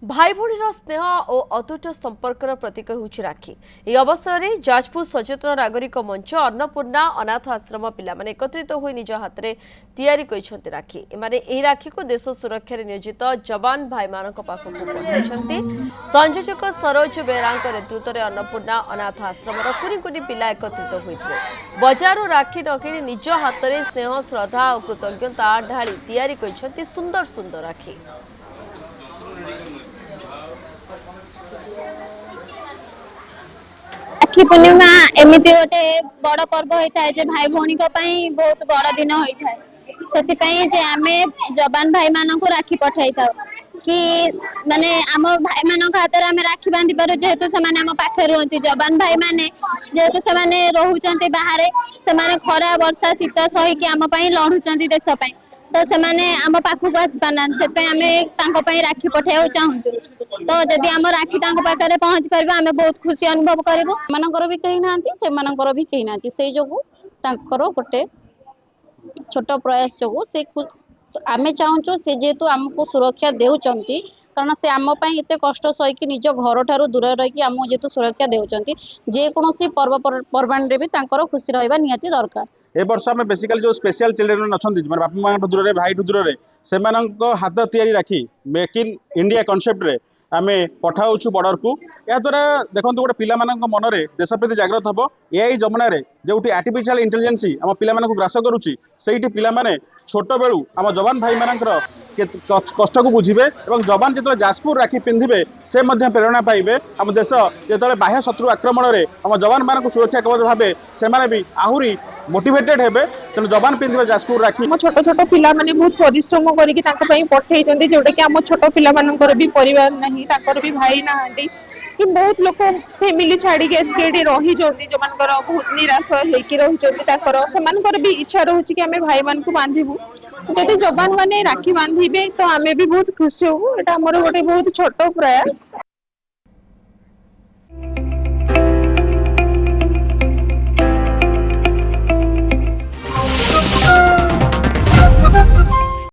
भाई भौणीर स्नेह और अतुट संपर्कर प्रतीक होउछि राखी। এই অবসরে যাজপুর সচেতন নাগরিক মঞ্চ अन्नपूर्णा अनाथ आश्रम पिला माने एकत्रित होई निज हातरे तैयारी करिसंती राखी। एमाने एही राखी को देश सुरक्षा रे नियोजित जवान भाई मानक पाखु पठाइछंती। संयोजक सरोज बेरांक नेतृत्व रे अन्नपूर्णा अनाथ आश्रम रो कुनी कुनी पिला एकत्रित होइथिले। बजारु राखी नकिनी निज हातरे स्नेह श्रद्धा और कृतज्ञता ढाली तैयारी करिसंती सुंदर सुंदर राखी। राखी पूर्णिमा एमती गोटे बड़ पर्व होता है भाई भौणी बहुत बड़ दिन होता है से आमे जवान भाई मान को राखी पठाई था कि माने आम भाई मान हाथ में आम राखी बांधि पार जेहेतु से आम पाखे रुहति जवान भाई माने जेहेतु से रोचंती बाहर से खरा वर्षा शीत सही आम लड़ुंट देश तो से आम पाखक आसी पाना से राखी पठाइबा चाहूँ तो जदि आम राखी पाखे पहुंची पार आम बहुत खुशी अनुभव करूँ ମାନଙ୍କର ବି କେହି ନାହାନ୍ତି ସେମାନଙ୍କର ବି କେହି ନାହାନ୍ତି ସେଇ ଯୋଗୁ ତାଙ୍କର ଗୋଟେ ଛୋଟ ପ୍ରୟାସ ଯୋଗୁ ସେ ଆମେ ଚାହୁଁଛୁ ସେ ଯେହେତୁ ଆମକୁ ସୁରକ୍ଷା ଦେଉଛନ୍ତି କାରଣ ସେ ଆମ ପାଇଁ ଏତେ କଷ୍ଟ ସହିକି ନିଜ ଘରଠାରୁ ଦୂରରେ ରହିକି ଆମକୁ ଯେହେତୁ ସୁରକ୍ଷା ଦେଉଛନ୍ତି ଯେକୌଣସି ପର୍ବପର୍ବାଣିରେ ବି ତାଙ୍କର ଖୁସି ରହିବା ନିହାତି ଦରକାର। ए वर्ष आम बेसिकाली जो स्पेशल चिल्ड्रेन अच्छा बापा माँ दूर भाई दूर से हाथ तैयारी राखी मेक इन इंडिया कॉन्सेप्ट रे आम पठाऊँ बॉर्डर को या द्वारा देखो गोटे पिला मन में देश प्रति जागृत हम एआई जमाना जो आर्टिफिशियल इंटेलिजेंस आम पिला ग्रास करुच्ची से पिला छोट बेलू आम जवान भाई मानकर कष्ट को बुझे और जवान जो जाजपुर राखी पिंधे से प्रेरणा पाइबे आम देश जो बाह्य शत्रु आक्रमण में आम जवान मान सुरक्षा कवच भावे से भी आहरी मोटिवेटेड हेबे तेणु जवान पिंधे जाजपुर राखी छोट छोट पिला माने बहुत परिश्रम करके पठेइछन्ती जोटा कि आम छोट पिला मानकर भी परिवार नहीं ताकर भी भाई नहांती कि बहुत लोग फैमिली छाड़ी एसकेडी रही जोंती जो मानकर बहुत निराश होइकी रहिचन्ती ताकर सेमानकर भी इच्छा रहउची कि हमें भाई मान को बांधिबू जदि जवान माने राखी बांधिबे तो आमे भी बहुत खुशी होबू एटा हमर गोटे बहुत छोट प्रयास।